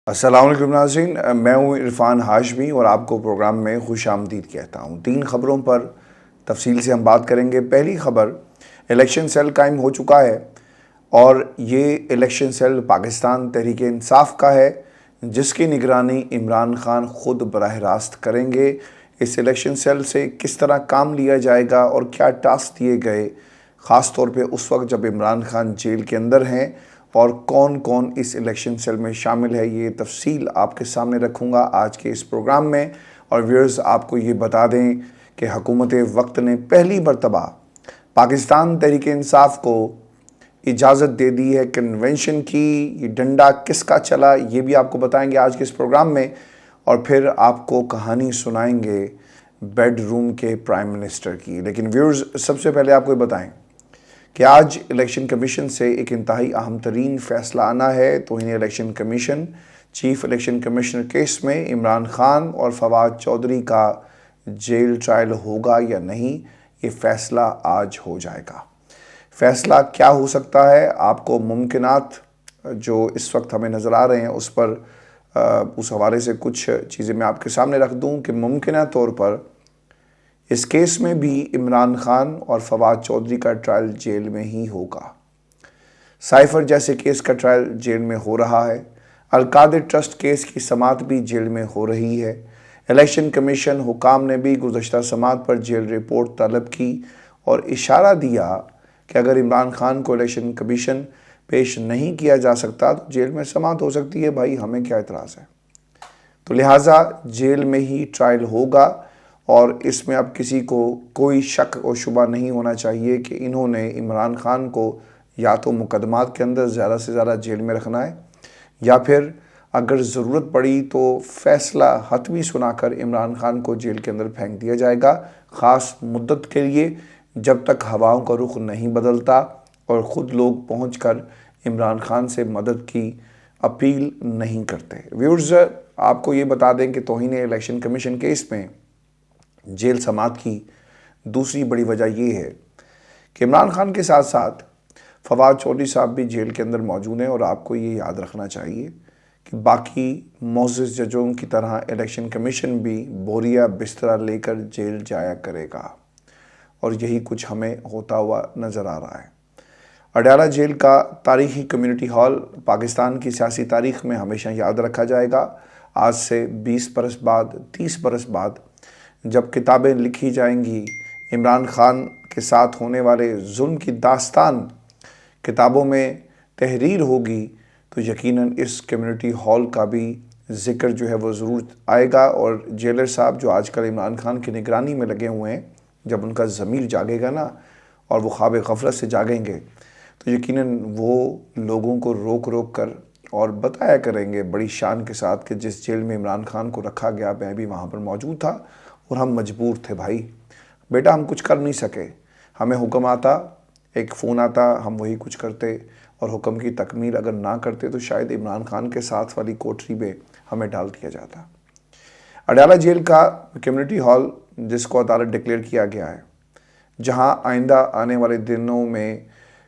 السلام علیکم ناظرین، میں ہوں عرفان ہاشمی اور آپ کو پروگرام میں خوش آمدید کہتا ہوں۔ 3 خبروں پر تفصیل سے ہم بات کریں گے۔ پہلی خبر، الیکشن سیل قائم ہو چکا ہے اور یہ الیکشن سیل پاکستان تحریک انصاف کا ہے، جس کی نگرانی عمران خان خود براہ راست کریں گے۔ اس الیکشن سیل سے کس طرح کام لیا جائے گا اور کیا ٹاسک دیے گئے، خاص طور پہ اس وقت جب عمران خان جیل کے اندر ہیں، اور کون کون اس الیکشن سیل میں شامل ہے، یہ تفصیل آپ کے سامنے رکھوں گا آج کے اس پروگرام میں۔ اور ویورز، آپ کو یہ بتا دیں کہ حکومت وقت نے پہلی مرتبہ پاکستان تحریک انصاف کو اجازت دے دی ہے کنونشن کی۔ یہ ڈنڈا کس کا چلا، یہ بھی آپ کو بتائیں گے آج کے اس پروگرام میں، اور پھر آپ کو کہانی سنائیں گے بیڈ روم کے پرائم منسٹر کی۔ لیکن ویورز، سب سے پہلے آپ کو یہ بتائیں کہ آج الیکشن کمیشن سے ایک انتہائی اہم ترین فیصلہ آنا ہے۔ توہین election commission chief election commissioner case میں عمران خان اور فواد چودھری کا جیل ٹرائل ہوگا یا نہیں، یہ فیصلہ آج ہو جائے گا۔ فیصلہ کیا ہو سکتا ہے، آپ کو ممکنات جو اس وقت ہمیں نظر آ رہے ہیں اس حوالے سے کچھ چیزیں میں آپ کے سامنے رکھ دوں کہ ممکنہ طور پر اس کیس میں بھی عمران خان اور فواد چودھری کا ٹرائل جیل میں ہی ہوگا۔ سائفر جیسے کیس کا ٹرائل جیل میں ہو رہا ہے۔ القادر ٹرسٹ کیس کی سماعت بھی جیل میں ہو رہی ہے۔ الیکشن کمیشن حکام نے بھی گزشتہ سماعت پر جیل رپورٹ طلب کی اور اشارہ دیا کہ اگر عمران خان کو الیکشن کمیشن پیش نہیں کیا جا سکتا تو جیل میں سماعت ہو سکتی ہے، بھائی ہمیں کیا اعتراض ہے۔ تو لہٰذا جیل میں ہی ٹرائل ہوگا، اور اس میں اب کسی کو کوئی شک و شبہ نہیں ہونا چاہیے کہ انہوں نے عمران خان کو یا تو مقدمات کے اندر زیادہ سے زیادہ جیل میں رکھنا ہے، یا پھر اگر ضرورت پڑی تو فیصلہ حتمی سنا کر عمران خان کو جیل کے اندر پھینک دیا جائے گا، خاص مدت کے لیے، جب تک ہواؤں کا رخ نہیں بدلتا اور خود لوگ پہنچ کر عمران خان سے مدد کی اپیل نہیں کرتے۔ ویورز، آپ کو یہ بتا دیں کہ توہین الیکشن کمیشن کیس میں جیل سماعت کی دوسری بڑی وجہ یہ ہے کہ عمران خان کے ساتھ ساتھ فواد چودھری صاحب بھی جیل کے اندر موجود ہیں، اور آپ کو یہ یاد رکھنا چاہیے کہ باقی معزز ججوں کی طرح الیکشن کمیشن بھی بوریا بستر لے کر جیل جایا کرے گا، اور یہی کچھ ہمیں ہوتا ہوا نظر آ رہا ہے۔ اڈیالہ جیل کا تاریخی کمیونٹی ہال پاکستان کی سیاسی تاریخ میں ہمیشہ یاد رکھا جائے گا۔ آج سے 20 برس بعد، 30 برس بعد جب کتابیں لکھی جائیں گی عمران خان کے ساتھ ہونے والے ظلم کی داستان کتابوں میں تحریر ہوگی، تو یقیناً اس کمیونٹی ہال کا بھی ذکر جو ہے وہ ضرور آئے گا، اور جیلر صاحب جو آج کل عمران خان کی نگرانی میں لگے ہوئے ہیں، جب ان کا ضمیر جاگے گا نا اور وہ خواب غفلت سے جاگیں گے، تو یقیناً وہ لوگوں کو روک روک کر اور بتایا کریں گے بڑی شان کے ساتھ کہ جس جیل میں عمران خان کو رکھا گیا میں بھی وہاں پر موجود تھا، اور ہم مجبور تھے بھائی، بیٹا ہم کچھ کر نہیں سکے، ہمیں حکم آتا، ایک فون آتا، ہم وہی کچھ کرتے، اور حکم کی تکمیل اگر نہ کرتے تو شاید عمران خان کے ساتھ والی کوٹری میں ہمیں ڈال دیا جاتا۔ اڈیالہ جیل کا کمیونٹی ہال، جس کو عدالت ڈکلیئر کیا گیا ہے، جہاں آئندہ آنے والے دنوں میں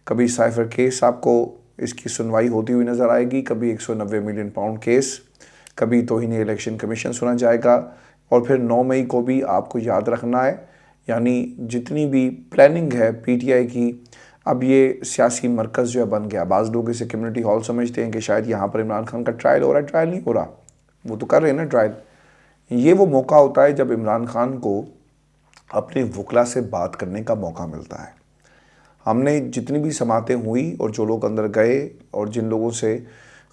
کبھی سائفر کیس آپ کو اس کی سنوائی ہوتی ہوئی نظر آئے گی، کبھی 190 ملین پاؤنڈ کیس، کبھی توہین الیکشن کمیشن سنا جائے گا، اور پھر 9 مئی کو بھی آپ کو یاد رکھنا ہے، یعنی جتنی بھی پلاننگ ہے پی ٹی آئی کی، اب یہ سیاسی مرکز جو ہے بن گیا۔ بعض لوگ اسے کمیونٹی ہال سمجھتے ہیں کہ شاید یہاں پر عمران خان کا ٹرائل ہو رہا ہے، ٹرائل نہیں ہو رہا، وہ تو کر رہے ہیں نا ٹرائل۔ یہ وہ موقع ہوتا ہے جب عمران خان کو اپنے وکلا سے بات کرنے کا موقع ملتا ہے۔ ہم نے جتنی بھی سماعتیں ہوئی اور جو لوگ اندر گئے اور جن لوگوں سے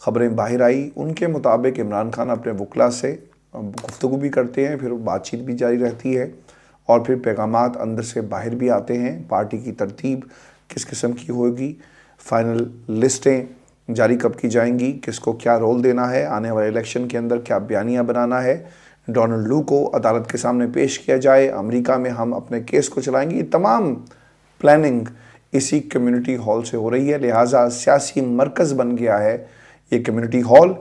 خبریں باہر آئی، ان کے مطابق عمران خان اپنے وکلا سے گفتگو بھی کرتے ہیں، پھر بات چیت بھی جاری رہتی ہے، اور پھر پیغامات اندر سے باہر بھی آتے ہیں۔ پارٹی کی ترتیب کس قسم کی ہوگی، فائنل لسٹیں جاری کب کی جائیں گی، کس کو کیا رول دینا ہے، آنے والے الیکشن کے اندر کیا بیانیہ بنانا ہے، ڈونلڈ لو کو عدالت کے سامنے پیش کیا جائے، امریکہ میں ہم اپنے کیس کو چلائیں گے، یہ تمام پلاننگ اسی کمیونٹی ہال سے ہو رہی ہے۔ لہٰذا سیاسی مرکز بن گیا ہے یہ کمیونٹی ہال،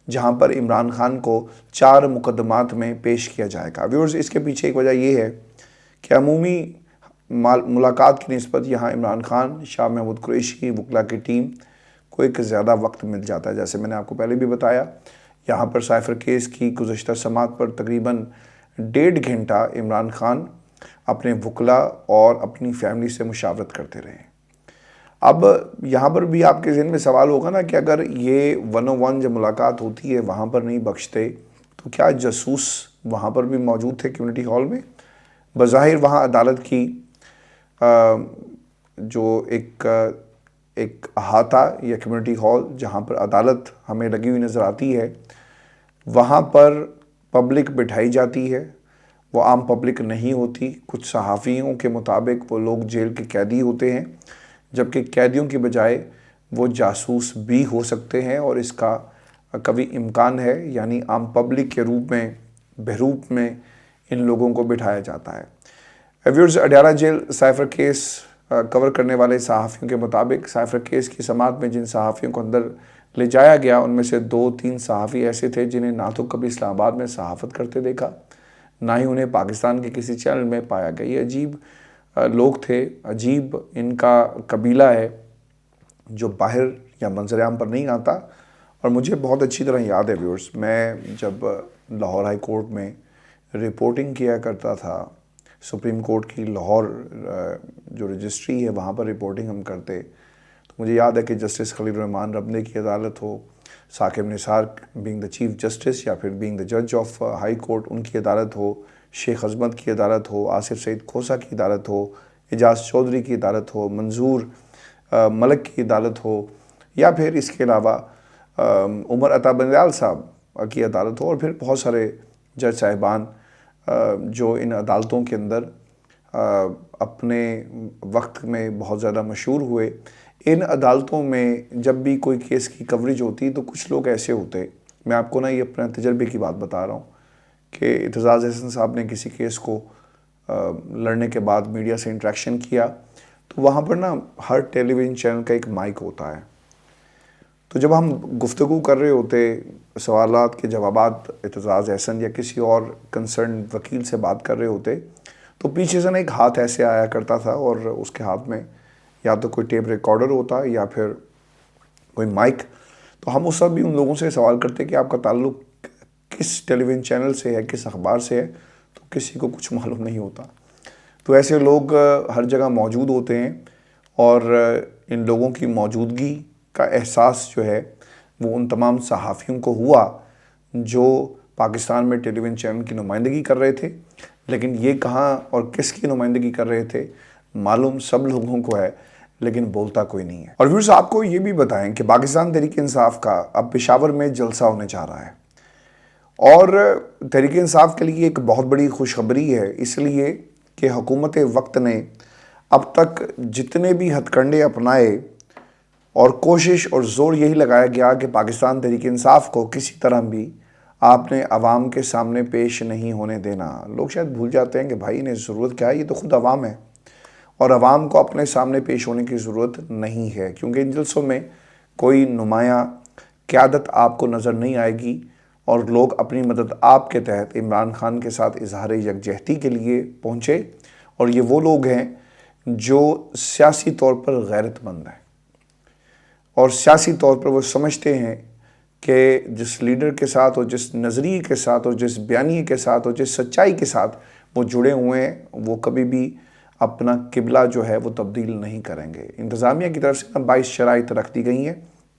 جہاں پر عمران خان کو 4 مقدمات میں پیش کیا جائے گا۔ ویورز، اس کے پیچھے ایک وجہ یہ ہے کہ عمومی ملاقات کی نسبت یہاں عمران خان، شاہ محمود قریشی، وکلا کی ٹیم کو ایک زیادہ وقت مل جاتا ہے۔ جیسے میں نے آپ کو پہلے بھی بتایا، یہاں پر سائفر کیس کی گزشتہ سماعت پر تقریباً 1.5 گھنٹہ عمران خان اپنے وکلاء اور اپنی فیملی سے مشاورت کرتے رہے۔ اب یہاں پر بھی آپ کے ذہن میں سوال ہوگا نا کہ اگر یہ 101 جب ملاقات ہوتی ہے وہاں پر نہیں بخشتے تو کیا جاسوس وہاں پر بھی موجود تھے کمیونٹی ہال میں؟ بظاہر وہاں عدالت کی جو ایک احاطہ یا کمیونٹی ہال جہاں پر عدالت ہمیں لگی ہوئی نظر آتی ہے، وہاں پر پبلک بٹھائی جاتی ہے، وہ عام پبلک نہیں ہوتی۔ کچھ صحافیوں کے مطابق وہ لوگ جیل کے قیدی ہوتے ہیں، جبکہ قیدیوں کی بجائے وہ جاسوس بھی ہو سکتے ہیں اور اس کا کبھی امکان ہے، یعنی عام پبلک کے روپ میں بحروپ میں ان لوگوں کو بٹھایا جاتا ہے۔ Viewers, Adiala jail cipher case cover کرنے والے صحافیوں کے مطابق سائفر کیس کی سماعت میں جن صحافیوں کو اندر لے جایا گیا ان میں سے 2-3 صحافی ایسے تھے جنہیں نہ تو کبھی اسلام آباد میں صحافت کرتے دیکھا، نہ ہی انہیں پاکستان کے کسی چینل میں پایا گیا۔ یہ عجیب لوگ تھے، عجیب ان کا قبیلہ ہے جو باہر یا منظر عام پر نہیں آتا۔ اور مجھے بہت اچھی طرح یاد ہے ویورز، میں جب لاہور ہائی کورٹ میں رپورٹنگ کیا کرتا تھا، سپریم کورٹ کی لاہور جو رجسٹری ہے وہاں پر رپورٹنگ ہم کرتے، تو مجھے یاد ہے کہ جسٹس خلیل الرحمان ربنے کی عدالت ہو، Saqib Nisar being the chief justice یا پھر بینگ دا جج آف ہائی کورٹ ان کی عدالت ہو، شیخ عظمت کی عدالت ہو، آصف سعید کھوسہ کی عدالت ہو، اعجاز چودھری کی عدالت ہو، منظور ملک کی عدالت ہو، یا پھر اس کے علاوہ عمر عطا بندیال صاحب کی عدالت ہو، اور پھر بہت سارے جج صاحبان جو ان عدالتوں کے اندر اپنے وقت میں بہت زیادہ مشہور ہوئے۔ ان عدالتوں میں جب بھی کوئی کیس کی کوریج ہوتی تو کچھ لوگ ایسے ہوتے، میں آپ کو نا یہ اپنے تجربے کی بات بتا رہا ہوں کہ اعتزاز احسن صاحب نے کسی کیس کو لڑنے کے بعد میڈیا سے انٹریکشن کیا، تو وہاں پر نا ہر ٹیلی ویژن چینل کا ایک مائک ہوتا ہے، تو جب ہم گفتگو کر رہے ہوتے، سوالات کے جوابات اعتزاز احسن یا کسی اور کنسرن وکیل سے بات کر رہے ہوتے، تو پیچھے سے نا ایک ہاتھ ایسے آیا کرتا تھا اور اس کے ہاتھ میں یا تو کوئی ٹیپ ریکارڈر ہوتا یا پھر کوئی مائک، تو ہم اس وقت بھی ان لوگوں سے سوال کرتے کہ آپ کا تعلق کس ٹیلی ویژن چینل سے ہے، کس اخبار سے ہے، تو کسی کو کچھ معلوم نہیں ہوتا۔ تو ایسے لوگ ہر جگہ موجود ہوتے ہیں اور ان لوگوں کی موجودگی کا احساس جو ہے وہ ان تمام صحافیوں کو ہوا جو پاکستان میں ٹیلی ویژن چینل کی نمائندگی کر رہے تھے، لیکن یہ کہاں اور کس کی نمائندگی کر رہے تھے معلوم سب لوگوں کو ہے، لیکن بولتا کوئی نہیں ہے۔ اور ویورز، آپ کو یہ بھی بتائیں کہ پاکستان تحریک انصاف کا اب پشاور میں جلسہ ہونے جا رہا ہے، اور تحریک انصاف کے لیے ایک بہت بڑی خوشخبری ہے، اس لیے کہ حکومت وقت نے اب تک جتنے بھی ہتھ کنڈے اپنائے اور کوشش اور زور یہی لگایا گیا کہ پاکستان تحریک انصاف کو کسی طرح بھی آپ نے عوام کے سامنے پیش نہیں ہونے دینا۔ لوگ شاید بھول جاتے ہیں کہ بھائی انہیں ضرورت کیا ہے، یہ تو خود عوام ہے اور عوام کو اپنے سامنے پیش ہونے کی ضرورت نہیں ہے، کیونکہ ان جلسوں میں کوئی نمایاں قیادت آپ کو نظر نہیں آئے گی اور لوگ اپنی مدد آپ کے تحت عمران خان کے ساتھ اظہار یکجہتی کے لیے پہنچے، اور یہ وہ لوگ ہیں جو سیاسی طور پر غیرت مند ہیں اور سیاسی طور پر وہ سمجھتے ہیں کہ جس لیڈر کے ساتھ اور جس نظریے کے ساتھ اور جس بیانیے کے ساتھ اور جس سچائی کے ساتھ وہ جڑے ہوئے ہیں وہ کبھی بھی اپنا قبلہ جو ہے وہ تبدیل نہیں کریں گے۔ انتظامیہ کی طرف سے 22 شرائط رکھ دی گئی ہیں،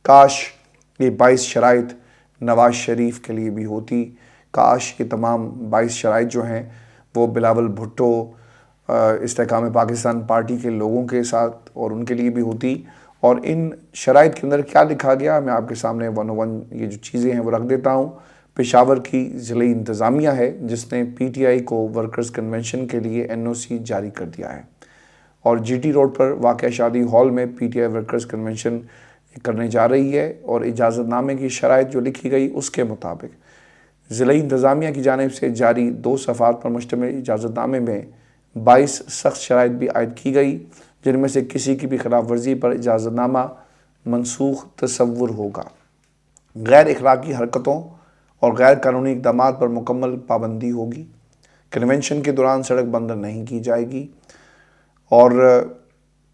کاش یہ 22 شرائط نواز شریف کے لیے بھی ہوتی، کاش یہ تمام 22 شرائط جو ہیں وہ بلاول بھٹو استحکام پاکستان پارٹی کے لوگوں کے ساتھ اور ان کے لیے بھی ہوتی۔ اور ان شرائط کے اندر کیا لکھا گیا میں آپ کے سامنے 101 یہ جو چیزیں ہیں وہ رکھ دیتا ہوں۔ پشاور کی ضلعی انتظامیہ ہے جس نے پی ٹی آئی کو ورکرز کنونشن کے لیے NOC جاری کر دیا ہے، اور جی ٹی روڈ پر واقع شادی ہال میں P T I workers convention کرنے جا رہی ہے، اور اجازت نامے کی شرائط جو لکھی گئی اس کے مطابق ضلعی انتظامیہ کی جانب سے جاری 2 صفحات پر مشتمل اجازت نامے میں 22 سخت شرائط بھی عائد کی گئی، جن میں سے کسی کی بھی خلاف ورزی پر اجازت نامہ منسوخ تصور ہوگا، غیر اخلاقی حرکتوں اور غیر قانونی اقدامات پر مکمل پابندی ہوگی، کنونشن کے دوران سڑک بند نہیں کی جائے گی۔ اور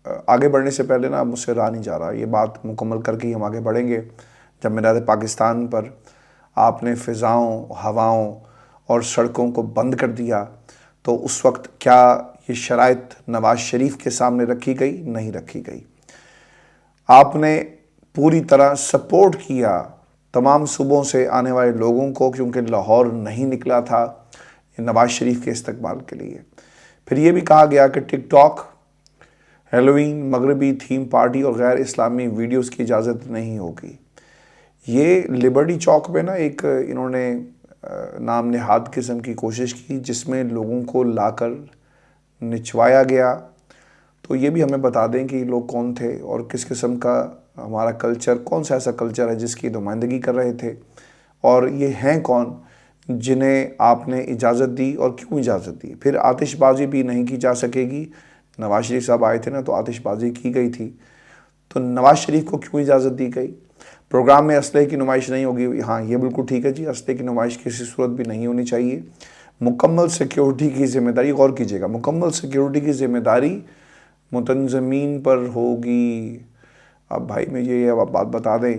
آگے بڑھنے سے پہلے نا مجھ سے رہا نہیں جا رہا، یہ بات مکمل کر کے ہی ہم آگے بڑھیں گے۔ جب مینار پاکستان پر آپ نے فضاؤں، ہواؤں اور سڑکوں کو بند کر دیا، تو اس وقت کیا یہ شرائط نواز شریف کے سامنے رکھی گئی؟ نہیں رکھی گئی۔ آپ نے پوری طرح سپورٹ کیا تمام صوبوں سے آنے والے لوگوں کو، کیونکہ لاہور نہیں نکلا تھا نواز شریف کے استقبال کے لیے۔ پھر یہ بھی کہا گیا کہ ٹک ٹاک، ہیلوئین، مغربی تھیم پارٹی اور غیر اسلامی ویڈیوز کی اجازت نہیں ہوگی۔ یہ لبرٹی چوک میں ایک انہوں نے نام نہاد قسم کی کوشش کی، جس میں لوگوں کو لا کر نچوایا گیا۔ تو یہ بھی ہمیں بتا دیں کہ یہ لوگ کون تھے اور کس قسم کا ہمارا کلچر، کون سا ایسا کلچر ہے جس کی نمائندگی کر رہے تھے، اور یہ ہیں کون جنہیں آپ نے اجازت دی اور کیوں اجازت دی۔ پھر آتش بازی بھی نہیں کی جا سکے گی۔ نواز شریف صاحب آئے تھے تو آتش بازی کی گئی تھی، تو نواز شریف کو کیوں اجازت دی گئی؟ پروگرام میں اسلحے کی نمائش نہیں ہوگی، ہاں یہ بالکل ٹھیک ہے جی، اسلحے کی نمائش کسی صورت بھی نہیں ہونی چاہیے۔ مکمل سیکیورٹی کی ذمہ داری، غور کیجیے گا، مکمل سیکیورٹی کی ذمہ داری متنظمین پر ہوگی۔ اب بھائی میں یہ بات بتا دیں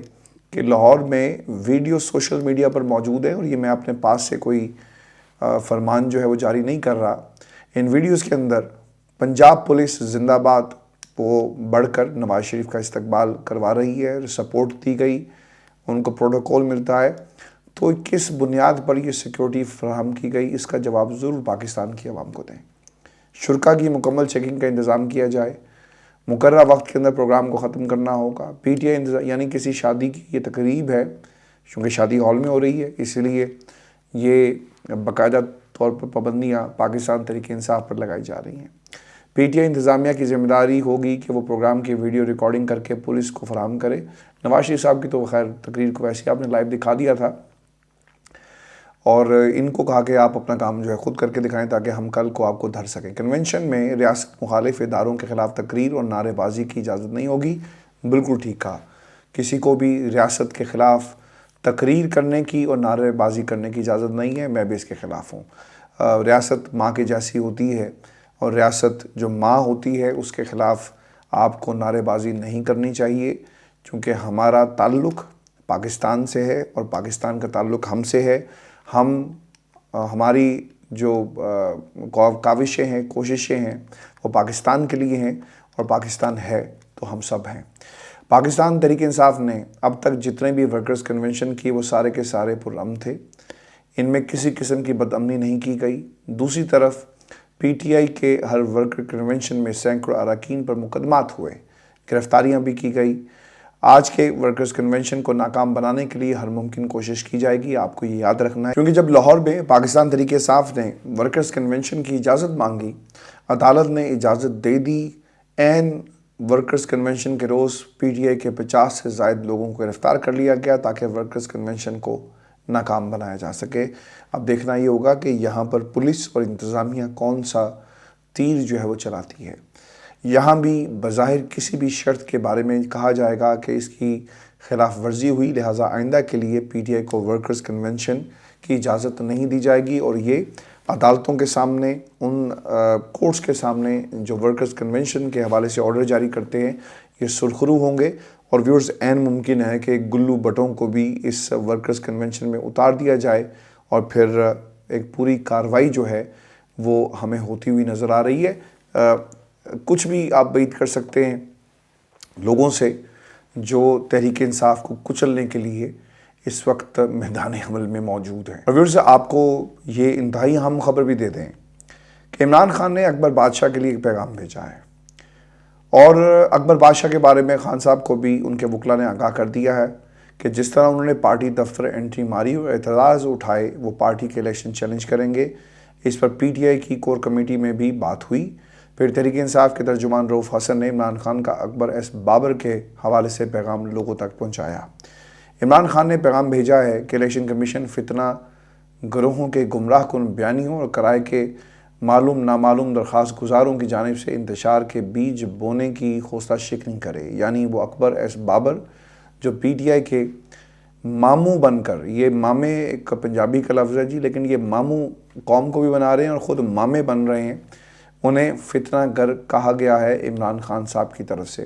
کہ لاہور میں ویڈیو سوشل میڈیا پر موجود ہے، اور یہ میں اپنے پاس سے کوئی فرمان جو ہے وہ جاری نہیں کر رہا۔ ان ویڈیوز کے اندر پنجاب پولیس زندہ باد وہ بڑھ کر نواز شریف کا استقبال کروا رہی ہے، سپورٹ دی گئی، ان کو پروٹوکول ملتا ہے۔ تو کس بنیاد پر یہ سیکیورٹی فراہم کی گئی، اس کا جواب ضرور پاکستان کی عوام کو دیں۔ شرکا کی مکمل چیکنگ کا انتظام کیا جائے، مقررہ وقت کے اندر پروگرام کو ختم کرنا ہوگا۔ پی ٹی آئی یعنی کسی شادی کی یہ تقریب ہے، چونکہ شادی ہال میں ہو رہی ہے، اس لیے یہ باقاعدہ طور پر پابندیاں پاکستان تحریک انصاف پر لگائی جا رہی ہیں۔ پی ٹی آئی انتظامیہ کی ذمہ داری ہوگی کہ وہ پروگرام کی ویڈیو ریکارڈنگ کر کے پولیس کو فراہم کرے۔ نواز شریف صاحب کی تو خیر تقریر کو ویسے آپ نے لائیو دکھا دیا تھا، اور ان کو کہا کہ آپ اپنا کام جو ہے خود کر کے دکھائیں تاکہ ہم کل کو آپ کو دھر سکیں۔ کنونشن میں ریاست مخالف اداروں کے خلاف تقریر اور نعرے بازی کی اجازت نہیں ہوگی، بالکل ٹھیک کہا۔ کسی کو بھی ریاست کے خلاف تقریر کرنے کی اور نعرے بازی کرنے کی اجازت نہیں ہے، میں بھی اس کے خلاف ہوں۔ ریاست ماں کے جیسی ہوتی ہے، اور ریاست جو ماں ہوتی ہے اس کے خلاف آپ کو نعرے بازی نہیں کرنی چاہیے، چونکہ ہمارا تعلق پاکستان سے ہے اور پاکستان کا تعلق ہم سے ہے۔ ہماری جو کاوشیں ہیں، کوششیں ہیں، وہ پاکستان کے لیے ہیں، اور پاکستان ہے تو ہم سب ہیں۔ پاکستان تحریک انصاف نے اب تک جتنے بھی ورکرز کنونشن کیے وہ سارے کے سارے پرامن تھے، ان میں کسی قسم کی بدامنی نہیں کی گئی۔ دوسری طرف پی ٹی آئی کے ہر ورکر کنونشن میں سینکڑوں اراکین پر مقدمات ہوئے، گرفتاریاں بھی کی گئی۔ آج کے ورکرز کنونشن کو ناکام بنانے کے لیے ہر ممکن کوشش کی جائے گی، آپ کو یہ یاد رکھنا ہے، کیونکہ جب لاہور میں پاکستان تحریک انصاف نے ورکرز کنونشن کی اجازت مانگی، عدالت نے اجازت دے دی۔ عین ورکرز کنونشن کے روز پی ٹی آئی کے 50 سے زائد لوگوں کو گرفتار کر لیا گیا تاکہ ورکرز کنونشن کو ناکام بنایا جا سکے۔ اب دیکھنا یہ ہوگا کہ یہاں پر پولیس اور انتظامیہ کون سا تیر جو ہے وہ چلاتی ہے۔ یہاں بھی بظاہر کسی بھی شرط کے بارے میں کہا جائے گا کہ اس کی خلاف ورزی ہوئی، لہٰذا آئندہ کے لیے پی ٹی آئی کو ورکرز کنونشن کی اجازت نہیں دی جائے گی، اور یہ عدالتوں کے سامنے، ان کورٹس کے سامنے جو ورکرز کنونشن کے حوالے سے آرڈر جاری کرتے ہیں، یہ سرخرو ہوں گے۔ اور ویورز، عین ممکن ہے کہ گلو بٹوں کو بھی اس ورکرز کنونشن میں اتار دیا جائے، اور پھر ایک پوری کارروائی جو ہے وہ ہمیں ہوتی ہوئی نظر آ رہی ہے۔ کچھ بھی آپ بعید کر سکتے ہیں لوگوں سے جو تحریک انصاف کو کچلنے کے لیے اس وقت میدان عمل میں موجود ہیں۔ ویورز، آپ کو یہ انتہائی اہم خبر بھی دے دیں کہ عمران خان نے اکبر بادشاہ کے لیے ایک پیغام بھیجا ہے، اور اکبر بادشاہ کے بارے میں خان صاحب کو بھی ان کے وکلاء نے آگاہ کر دیا ہے کہ جس طرح انہوں نے پارٹی دفتر انٹری ماری اور اعتراض اٹھائے، وہ پارٹی کے الیکشن چیلنج کریں گے۔ اس پر پی ٹی آئی کی کور کمیٹی میں بھی بات ہوئی۔ پھر تحریک انصاف کے ترجمان رؤف حسن نے عمران خان کا اکبر ایس بابر کے حوالے سے پیغام لوگوں تک پہنچایا۔ عمران خان نے پیغام بھیجا ہے کہ الیکشن کمیشن فتنہ گروہوں کے گمراہ کن بیانیوں اور کرائے کے معلوم نامعلوم درخواست گزاروں کی جانب سے انتشار کے بیج بونے کی حوصلہ شکنی کرے، یعنی وہ اکبر ایس بابر جو پی ٹی آئی کے ماموں بن کر، یہ مامے ایک پنجابی کا لفظ ہے جی، لیکن یہ ماموں قوم کو بھی بنا رہے ہیں اور خود مامے بن رہے ہیں، انہیں فتنہ گر کہا گیا ہے عمران خان صاحب کی طرف سے۔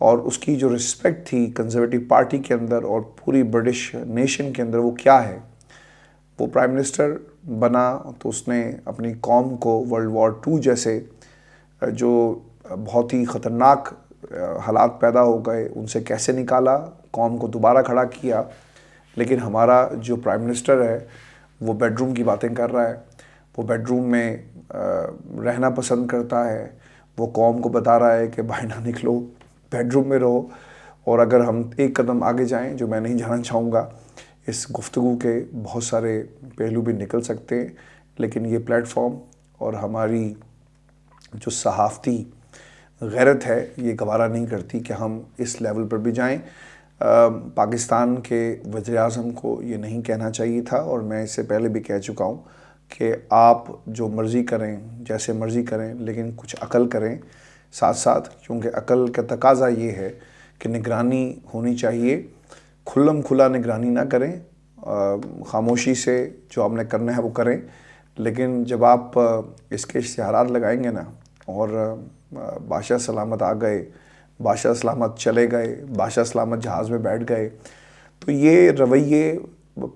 اور اس کی جو رسپیکٹ تھی کنزرویٹو پارٹی کے اندر اور پوری برٹش نیشن کے اندر وہ کیا ہے. وہ پرائم منسٹر بنا تو اس نے اپنی قوم کو ورلڈ وار 2 جیسے جو بہت ہی خطرناک حالات پیدا ہو گئے ان سے کیسے نکالا, قوم کو دوبارہ کھڑا کیا. لیکن ہمارا جو پرائم منسٹر ہے وہ بیڈ روم کی باتیں کر رہا ہے, وہ بیڈ روم میں رہنا پسند کرتا ہے, وہ قوم کو بتا رہا ہے کہ باہر نہ نکلو, بیڈ روم میں رہو. اور اگر ہم ایک قدم آگے جائیں, جو میں نہیں جانا چاہوں گا, اس گفتگو کے بہت سارے پہلو بھی نکل سکتے ہیں, لیکن یہ پلیٹ فارم اور ہماری جو صحافتی غیرت ہے یہ گوارا نہیں کرتی کہ ہم اس لیول پر بھی جائیں. پاکستان کے وزیر اعظم کو یہ نہیں کہنا چاہیے تھا, اور میں اس سے پہلے بھی کہہ چکا ہوں کہ آپ جو مرضی کریں, جیسے مرضی کریں, لیکن کچھ عقل کریں ساتھ ساتھ, کیونکہ عقل کا تقاضا یہ ہے کہ نگرانی ہونی چاہیے. کھلم کھلا نگرانی نہ کریں, خاموشی سے جو آپ نے کرنا ہے وہ کریں, لیکن جب آپ اس کے اشتہارات لگائیں گے نا, اور بادشاہ سلامت آ گئے, بادشاہ سلامت چلے گئے, بادشاہ سلامت جہاز میں بیٹھ گئے, تو یہ رویے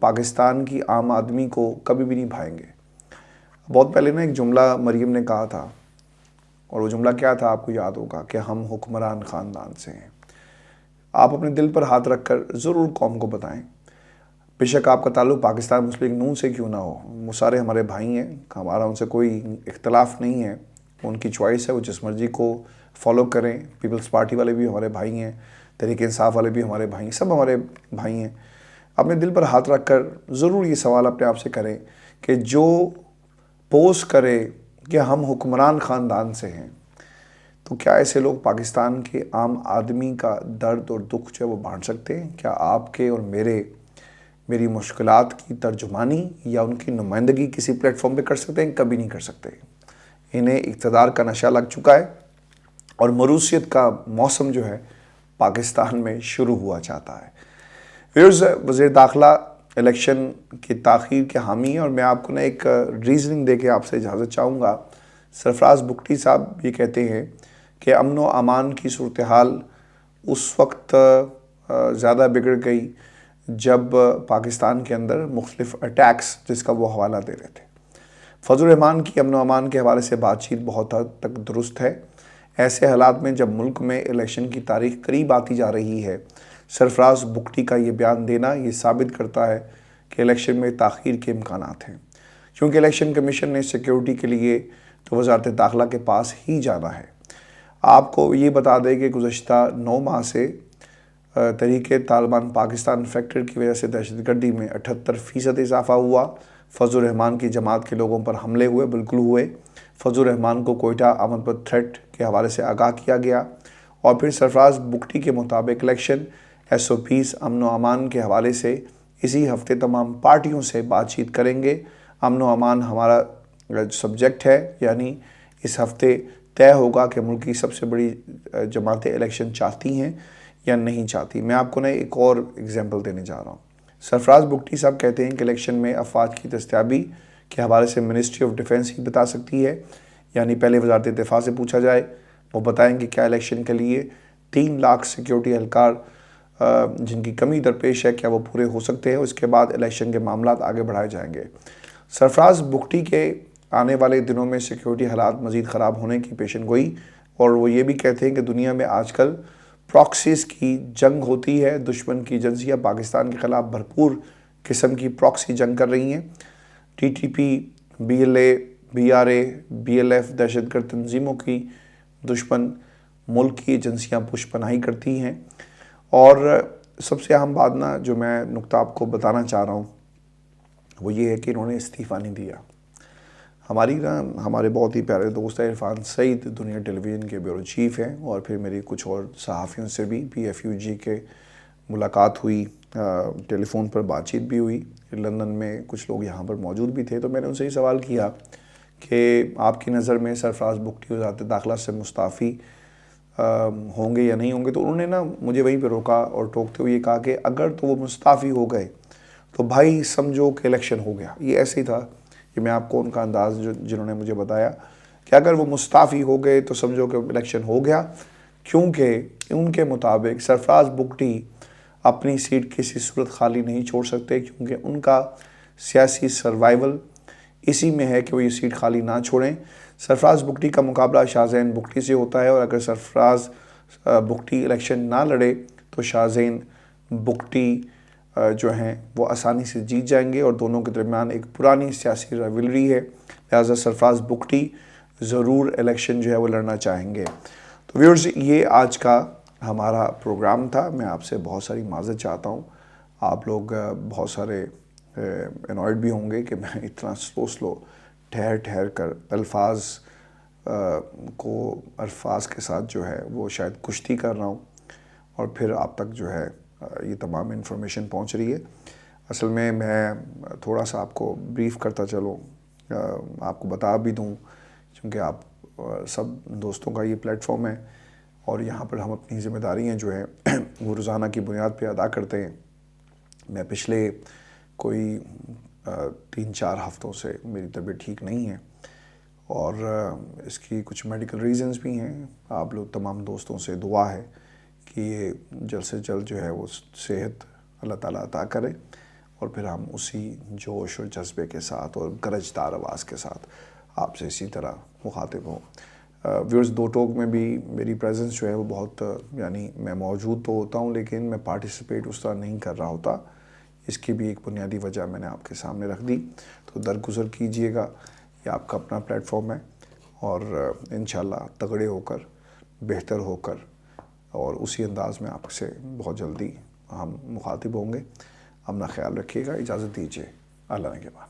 پاکستان کی عام آدمی کو کبھی بھی نہیں بھائیں گے. بہت پہلے نا ایک جملہ مریم نے کہا تھا, اور وہ جملہ کیا تھا آپ کو یاد ہوگا کہ ہم حکمران خاندان سے ہیں. آپ اپنے دل پر ہاتھ رکھ کر ضرور قوم کو بتائیں, بے شک آپ کا تعلق پاکستان مسلم لیگ نون سے کیوں نہ ہو, وہ سارے ہمارے بھائی ہیں, ہمارا ان سے کوئی اختلاف نہیں ہے, ان کی چوائس ہے, وہ جس مرضی کو فالو کریں. پیپلز پارٹی والے بھی ہمارے بھائی ہیں, تحریک انصاف والے بھی ہمارے بھائی ہیں, سب ہمارے بھائی ہیں. اپنے دل پر ہاتھ رکھ کر ضرور یہ سوال اپنے آپ سے کریں کہ جو پوز کرے کہ ہم حکمران خاندان سے ہیں, تو کیا ایسے لوگ پاکستان کے عام آدمی کا درد اور دکھ جو ہے وہ بانٹ سکتے ہیں؟ کیا آپ کے اور میری مشکلات کی ترجمانی یا ان کی نمائندگی کسی پلیٹ فارم پہ کر سکتے ہیں؟ کبھی نہیں کر سکتے. انہیں اقتدار کا نشہ لگ چکا ہے, اور مروثیت کا موسم جو ہے پاکستان میں شروع ہوا چاہتا ہے. وزیر داخلہ الیکشن کی تاخیر کے حامی ہیں, اور میں آپ کو نا ایک ریزننگ دے کے آپ سے اجازت چاہوں گا. سرفراز بگٹی صاحب یہ کہتے ہیں کہ امن و امان کی صورتحال اس وقت زیادہ بگڑ گئی جب پاکستان کے اندر مختلف اٹیکس جس کا وہ حوالہ دے رہے تھے. فضل الرحمان کی امن و امان کے حوالے سے بات چیت بہت حد تک درست ہے. ایسے حالات میں جب ملک میں الیکشن کی تاریخ قریب آتی جا رہی ہے, سرفراز بگٹی کا یہ بیان دینا یہ ثابت کرتا ہے کہ الیکشن میں تاخیر کے امکانات ہیں, کیونکہ الیکشن کمیشن نے سیکیورٹی کے لیے تو وزارت داخلہ کے پاس ہی جانا ہے. آپ کو یہ بتا دیں کہ گزشتہ 9 ماہ سے تحریک طالبان پاکستان فیکٹر کی وجہ سے دہشت گردی میں 78% اضافہ ہوا. فضل الرحمان کی جماعت کے لوگوں پر حملے ہوئے, بالکل ہوئے. فضل الرحمان کو کوئٹہ آمد پر تھریٹ کے حوالے سے آگاہ کیا گیا, اور پھر سرفراز بگٹی کے مطابق الیکشن SOPs امن و امان کے حوالے سے اسی ہفتے تمام پارٹیوں سے بات چیت کریں گے. امن و امان ہمارا سبجیکٹ ہے, یعنی اس ہفتے طے ہوگا کہ ملک کی سب سے بڑی جماعتیں الیکشن چاہتی ہیں یا نہیں چاہتی. میں آپ کو نا ایک اور اگزامپل دینے جا رہا ہوں. سرفراز بگٹی صاحب کہتے ہیں کہ الیکشن میں افواج کی دستیابی کے حوالے سے منسٹری آف ڈیفنس ہی بتا سکتی ہے, یعنی پہلے وزارت دفاع سے پوچھا جائے, وہ بتائیں کہ کیا الیکشن کے لیے 3 لاکھ سیکیورٹی اہلکار جن کی کمی درپیش ہے کیا وہ پورے ہو سکتے ہیں. اس کے بعد الیکشن کے معاملات آگے بڑھائے جائیں گے. سرفراز بگٹی کے آنے والے دنوں میں سیکیورٹی حالات مزید خراب ہونے کی پیشن گوئی, اور وہ یہ بھی کہتے ہیں کہ دنیا میں آج کل پراکسیز کی جنگ ہوتی ہے. دشمن کی ایجنسیاں پاکستان کے خلاف بھرپور قسم کی پراکسی جنگ کر رہی ہیں. TTP, BLA, BRA, BLF دہشت گرد تنظیموں کی دشمن ملک کی ایجنسیاں پشت پناہی کرتی ہیں. اور سب سے اہم بات نا جو میں نقطہ آپ کو بتانا چاہ رہا ہوں وہ یہ ہے کہ انہوں نے استعفیٰ نہیں دیا. ہمارے بہت ہی پیارے دوست عرفان سعید دنیا ٹیلی ویژن کے بیورو چیف ہیں, اور پھر میری کچھ اور صحافیوں سے بھی PFUG کے ملاقات ہوئی, ٹیلی فون پر بات چیت بھی ہوئی. لندن میں کچھ لوگ یہاں پر موجود بھی تھے, تو میں نے ان سے یہ سوال کیا کہ آپ کی نظر میں سرفراز بگٹی وزارت داخلہ سے مستعفی ہوں گے یا نہیں ہوں گے. تو انہوں نے نا مجھے وہیں پہ روکا اور ٹوکتے ہوئے یہ کہا کہ اگر تو وہ مستعفی ہو گئے تو بھائی سمجھو کہ الیکشن ہو گیا. یہ ایسے ہی تھا کہ میں آپ کو ان کا انداز جنہوں نے مجھے بتایا کہ اگر وہ مستعفی ہو گئے تو سمجھو کہ الیکشن ہو گیا. کیونکہ ان کے مطابق سرفراز بگٹی اپنی سیٹ کسی صورت خالی نہیں چھوڑ سکتے، کیونکہ ان کا سیاسی سروائیول اسی میں ہے کہ وہ یہ سیٹ خالی نہ چھوڑیں۔ سرفراز بگٹی کا مقابلہ شاہزین بگٹی سے ہوتا ہے، اور اگر سرفراز بگٹی الیکشن نہ لڑے تو شاہزین بگٹی جو ہیں وہ آسانی سے جیت جائیں گے، اور دونوں کے درمیان ایک پرانی سیاسی رائیولری ہے، لہٰذا سرفراز بگٹی ضرور الیکشن جو ہے وہ لڑنا چاہیں گے۔ تو ویورز، یہ آج کا ہمارا پروگرام تھا۔ میں آپ سے بہت ساری معذرت چاہتا ہوں، آپ لوگ بہت سارے انوائڈ بھی ہوں گے کہ میں اتنا سلو ٹھہر کر الفاظ کے ساتھ جو ہے وہ شاید کشتی کر رہا ہوں، اور پھر آپ تک جو ہے یہ تمام انفارمیشن پہنچ رہی ہے۔ اصل میں تھوڑا سا آپ کو بریف کرتا چلوں، آپ کو بتا بھی دوں، کیونکہ آپ سب دوستوں کا یہ پلیٹ فارم ہے، اور یہاں پر ہم اپنی ذمہ داریاں جو ہیں وہ روزانہ کی بنیاد پہ ادا کرتے ہیں۔ میں پچھلے کوئی 3-4 ہفتوں سے میری طبیعت ٹھیک نہیں ہے، اور اس کی کچھ میڈیکل ریزنز بھی ہیں۔ آپ لوگ تمام دوستوں سے دعا ہے کہ یہ جلد سے جلد جو ہے وہ صحت اللہ تعالیٰ عطا کرے، اور پھر ہم اسی جوش اور جذبے کے ساتھ اور گرجدار آواز کے ساتھ آپ سے اسی طرح مخاطب ہوں۔ ویورز، دو ٹوک میں بھی میری پریزنس جو ہے وہ بہت، یعنی میں موجود تو ہوتا ہوں لیکن میں پارٹیسپیٹ اس طرح نہیں کر رہا ہوتا۔ اس کی بھی ایک بنیادی وجہ میں نے آپ کے سامنے رکھ دی، تو درگزر کیجئے گا، یہ آپ کا اپنا پلیٹ فارم ہے، اور انشاءاللہ تگڑے ہو کر، بہتر ہو کر، اور اسی انداز میں آپ سے بہت جلدی ہم مخاطب ہوں گے۔ اپنا خیال رکھیے گا، اجازت دیجیے، اللہ نگہبان۔